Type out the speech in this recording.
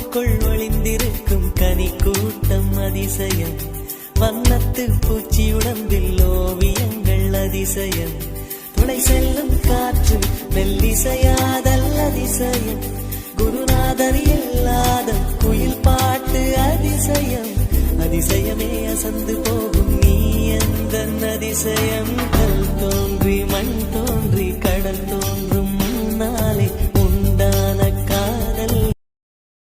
பூவுக்குள் ஒளிந்திருக்கும் கனி கூட்டம் அதிசயம். வண்ணத்து பூச்சி உடம்பில் ஓவியங்கள் அதிசயம். துணை செல்லும் காற்று மெல்லிசையாதல் அதிசயம். குருநாதர் இல்லாத குயில் பாட்டு அதிசயம். அதிசயமே அசந்து போகும் நீ எந்த அதிசயம்.